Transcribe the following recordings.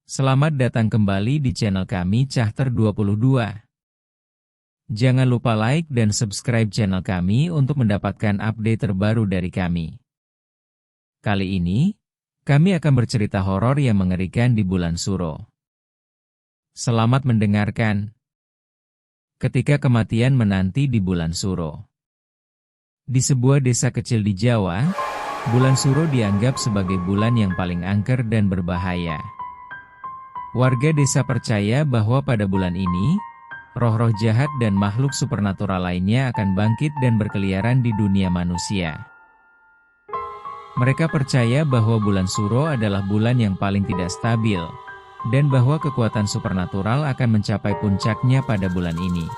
Selamat datang kembali di channel kami Cahter22. Jangan lupa like dan subscribe channel kami untuk mendapatkan update terbaru dari kami. Kali ini, kami akan bercerita horor yang mengerikan di bulan Suro. Selamat mendengarkan. Ketika kematian menanti di bulan Suro. Di sebuah desa kecil di Jawa, bulan Suro dianggap sebagai bulan yang paling angker dan berbahaya. Warga desa percaya bahwa pada bulan ini, roh-roh jahat dan makhluk supernatural lainnya akan bangkit dan berkeliaran di dunia manusia. Mereka percaya bahwa bulan Suro adalah bulan yang paling tidak stabil, dan bahwa kekuatan supernatural akan mencapai puncaknya pada bulan ini.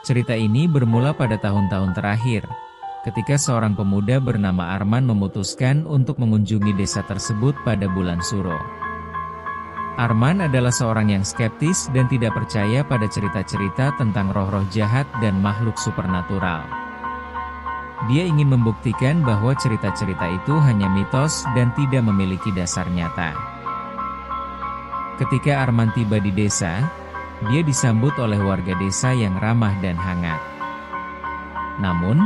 Cerita ini bermula pada tahun-tahun terakhir, ketika seorang pemuda bernama Arman memutuskan untuk mengunjungi desa tersebut pada bulan Suro. Arman adalah seorang yang skeptis dan tidak percaya pada cerita-cerita tentang roh-roh jahat dan makhluk supernatural. Dia ingin membuktikan bahwa cerita-cerita itu hanya mitos dan tidak memiliki dasar nyata. Ketika Arman tiba di desa, dia disambut oleh warga desa yang ramah dan hangat. Namun,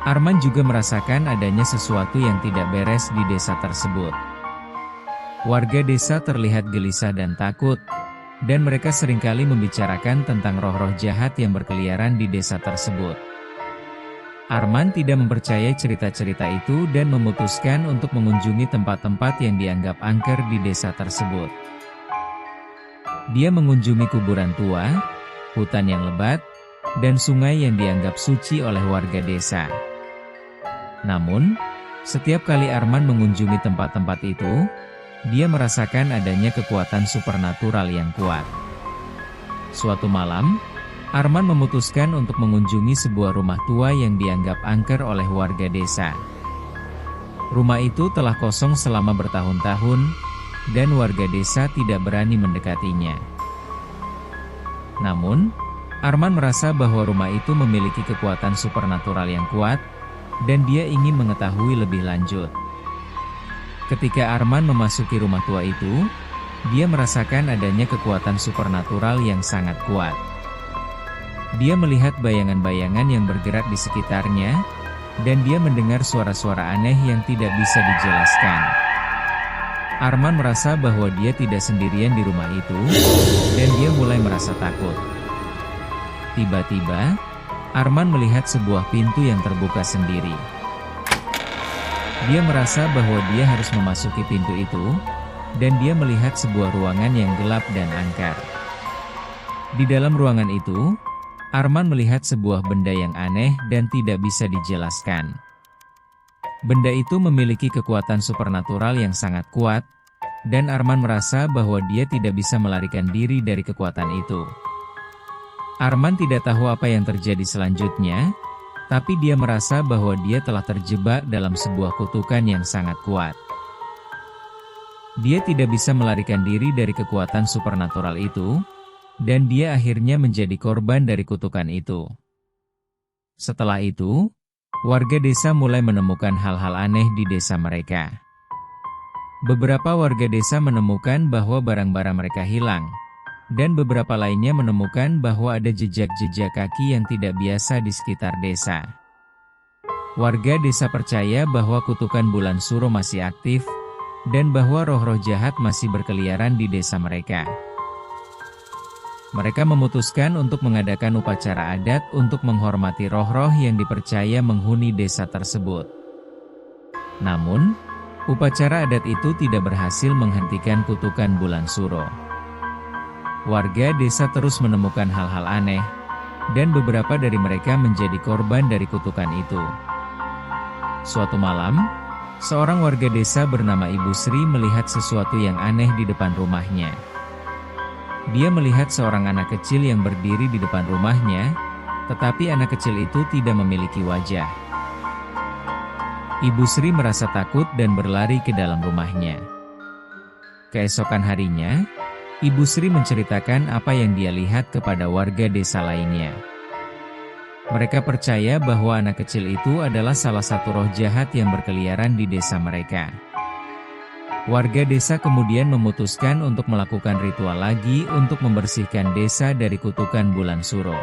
Arman juga merasakan adanya sesuatu yang tidak beres di desa tersebut. Warga desa terlihat gelisah dan takut, dan mereka seringkali membicarakan tentang roh-roh jahat yang berkeliaran di desa tersebut. Arman tidak mempercayai cerita-cerita itu dan memutuskan untuk mengunjungi tempat-tempat yang dianggap angker di desa tersebut. Dia mengunjungi kuburan tua, hutan yang lebat, dan sungai yang dianggap suci oleh warga desa. Namun, setiap kali Arman mengunjungi tempat-tempat itu, dia merasakan adanya kekuatan supernatural yang kuat. Suatu malam, Arman memutuskan untuk mengunjungi sebuah rumah tua yang dianggap angker oleh warga desa. Rumah itu telah kosong selama bertahun-tahun, dan warga desa tidak berani mendekatinya. Namun, Arman merasa bahwa rumah itu memiliki kekuatan supernatural yang kuat, dan dia ingin mengetahui lebih lanjut. Ketika Arman memasuki rumah tua itu, dia merasakan adanya kekuatan supernatural yang sangat kuat. Dia melihat bayangan-bayangan yang bergerak di sekitarnya, dan dia mendengar suara-suara aneh yang tidak bisa dijelaskan. Arman merasa bahwa dia tidak sendirian di rumah itu, dan dia mulai merasa takut. Tiba-tiba, Arman melihat sebuah pintu yang terbuka sendiri. Dia merasa bahwa dia harus memasuki pintu itu, dan dia melihat sebuah ruangan yang gelap dan angker. Di dalam ruangan itu, Arman melihat sebuah benda yang aneh dan tidak bisa dijelaskan. Benda itu memiliki kekuatan supernatural yang sangat kuat, dan Arman merasa bahwa dia tidak bisa melarikan diri dari kekuatan itu. Arman tidak tahu apa yang terjadi selanjutnya, tapi dia merasa bahwa dia telah terjebak dalam sebuah kutukan yang sangat kuat. Dia tidak bisa melarikan diri dari kekuatan supernatural itu, dan dia akhirnya menjadi korban dari kutukan itu. Setelah itu, warga desa mulai menemukan hal-hal aneh di desa mereka. Beberapa warga desa menemukan bahwa barang-barang mereka hilang, dan beberapa lainnya menemukan bahwa ada jejak-jejak kaki yang tidak biasa di sekitar desa. Warga desa percaya bahwa kutukan bulan Suro masih aktif, dan bahwa roh-roh jahat masih berkeliaran di desa mereka. Mereka memutuskan untuk mengadakan upacara adat untuk menghormati roh-roh yang dipercaya menghuni desa tersebut. Namun, upacara adat itu tidak berhasil menghentikan kutukan bulan Suro. Warga desa terus menemukan hal-hal aneh, dan beberapa dari mereka menjadi korban dari kutukan itu. Suatu malam, seorang warga desa bernama Ibu Sri melihat sesuatu yang aneh di depan rumahnya. Dia melihat seorang anak kecil yang berdiri di depan rumahnya, tetapi anak kecil itu tidak memiliki wajah. Ibu Sri merasa takut dan berlari ke dalam rumahnya. Keesokan harinya, Ibu Sri menceritakan apa yang dia lihat kepada warga desa lainnya. Mereka percaya bahwa anak kecil itu adalah salah satu roh jahat yang berkeliaran di desa mereka. Warga desa kemudian memutuskan untuk melakukan ritual lagi untuk membersihkan desa dari kutukan bulan suro.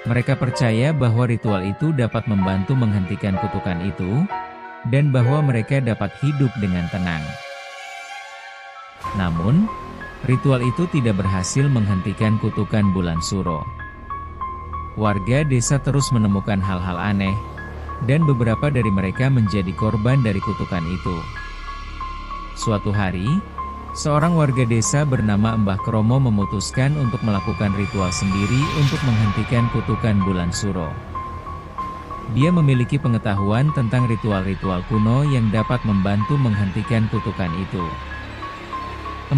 Mereka percaya bahwa ritual itu dapat membantu menghentikan kutukan itu, dan bahwa mereka dapat hidup dengan tenang. Namun, ritual itu tidak berhasil menghentikan kutukan bulan suro. Warga desa terus menemukan hal-hal aneh, dan beberapa dari mereka menjadi korban dari kutukan itu. Suatu hari, seorang warga desa bernama Mbah Kromo memutuskan untuk melakukan ritual sendiri untuk menghentikan kutukan bulan suro. Dia memiliki pengetahuan tentang ritual-ritual kuno yang dapat membantu menghentikan kutukan itu.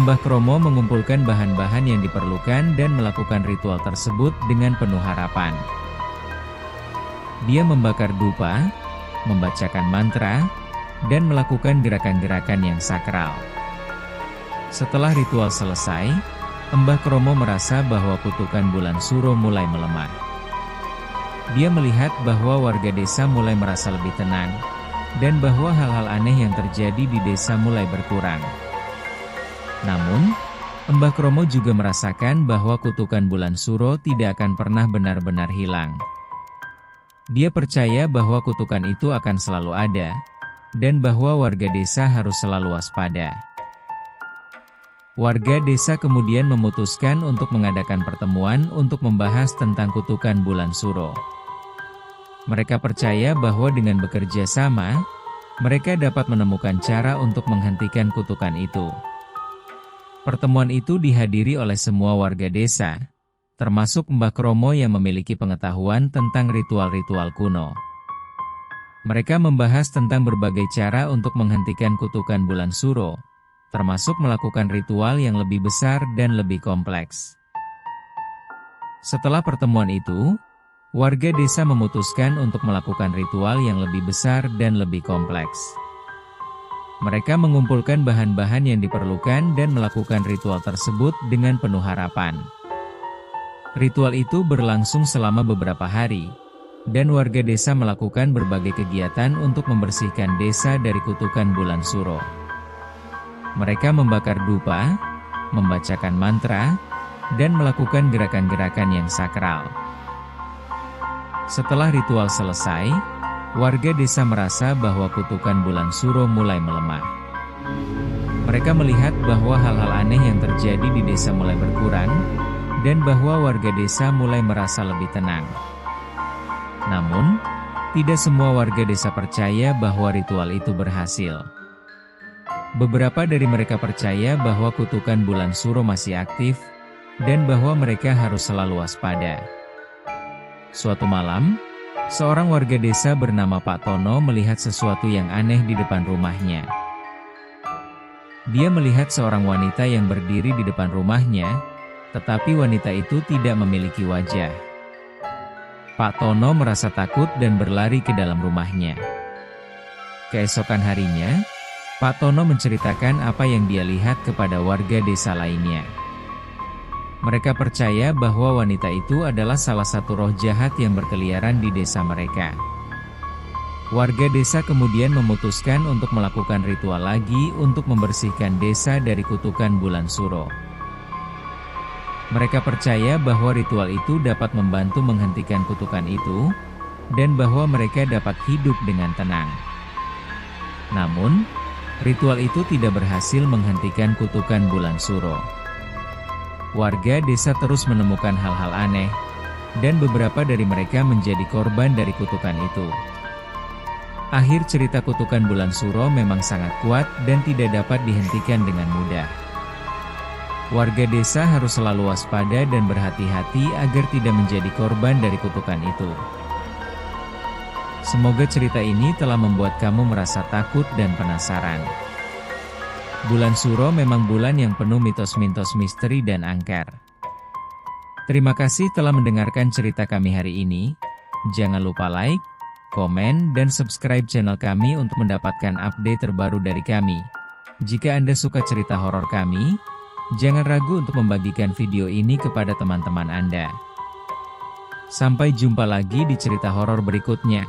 Mbah Kromo mengumpulkan bahan-bahan yang diperlukan dan melakukan ritual tersebut dengan penuh harapan. Dia membakar dupa, membacakan mantra, dan melakukan gerakan-gerakan yang sakral. Setelah ritual selesai, Mbah Kromo merasa bahwa kutukan bulan suro mulai melemah. Dia melihat bahwa warga desa mulai merasa lebih tenang, dan bahwa hal-hal aneh yang terjadi di desa mulai berkurang. Namun, Mbah Kromo juga merasakan bahwa kutukan bulan suro tidak akan pernah benar-benar hilang. Dia percaya bahwa kutukan itu akan selalu ada, dan bahwa warga desa harus selalu waspada. Warga desa kemudian memutuskan untuk mengadakan pertemuan untuk membahas tentang kutukan bulan suro. Mereka percaya bahwa dengan bekerja sama, mereka dapat menemukan cara untuk menghentikan kutukan itu. Pertemuan itu dihadiri oleh semua warga desa, termasuk Mbah Kromo yang memiliki pengetahuan tentang ritual-ritual kuno. Mereka membahas tentang berbagai cara untuk menghentikan kutukan bulan suro, termasuk melakukan ritual yang lebih besar dan lebih kompleks. Setelah pertemuan itu, warga desa memutuskan untuk melakukan ritual yang lebih besar dan lebih kompleks. Mereka mengumpulkan bahan-bahan yang diperlukan dan melakukan ritual tersebut dengan penuh harapan. Ritual itu berlangsung selama beberapa hari, dan warga desa melakukan berbagai kegiatan untuk membersihkan desa dari kutukan bulan suro. Mereka membakar dupa, membacakan mantra, dan melakukan gerakan-gerakan yang sakral. Setelah ritual selesai, warga desa merasa bahwa kutukan bulan suro mulai melemah. Mereka melihat bahwa hal-hal aneh yang terjadi di desa mulai berkurang, dan bahwa warga desa mulai merasa lebih tenang. Namun, tidak semua warga desa percaya bahwa ritual itu berhasil. Beberapa dari mereka percaya bahwa kutukan bulan suro masih aktif, dan bahwa mereka harus selalu waspada. Suatu malam, seorang warga desa bernama Pak Tono melihat sesuatu yang aneh di depan rumahnya. Dia melihat seorang wanita yang berdiri di depan rumahnya, tetapi wanita itu tidak memiliki wajah. Pak Tono merasa takut dan berlari ke dalam rumahnya. Keesokan harinya, Pak Tono menceritakan apa yang dia lihat kepada warga desa lainnya. Mereka percaya bahwa wanita itu adalah salah satu roh jahat yang berkeliaran di desa mereka. Warga desa kemudian memutuskan untuk melakukan ritual lagi untuk membersihkan desa dari kutukan bulan suro. Mereka percaya bahwa ritual itu dapat membantu menghentikan kutukan itu, dan bahwa mereka dapat hidup dengan tenang. Namun, ritual itu tidak berhasil menghentikan kutukan bulan suro. Warga desa terus menemukan hal-hal aneh, dan beberapa dari mereka menjadi korban dari kutukan itu. Akhir cerita kutukan bulan suro memang sangat kuat dan tidak dapat dihentikan dengan mudah. Warga desa harus selalu waspada dan berhati-hati agar tidak menjadi korban dari kutukan itu. Semoga cerita ini telah membuat kamu merasa takut dan penasaran. Bulan suro memang bulan yang penuh mitos-mitos misteri dan angker. Terima kasih telah mendengarkan cerita kami hari ini. Jangan lupa like, komen, dan subscribe channel kami untuk mendapatkan update terbaru dari kami. Jika Anda suka cerita horor kami, jangan ragu untuk membagikan video ini kepada teman-teman Anda. Sampai jumpa lagi di cerita horor berikutnya.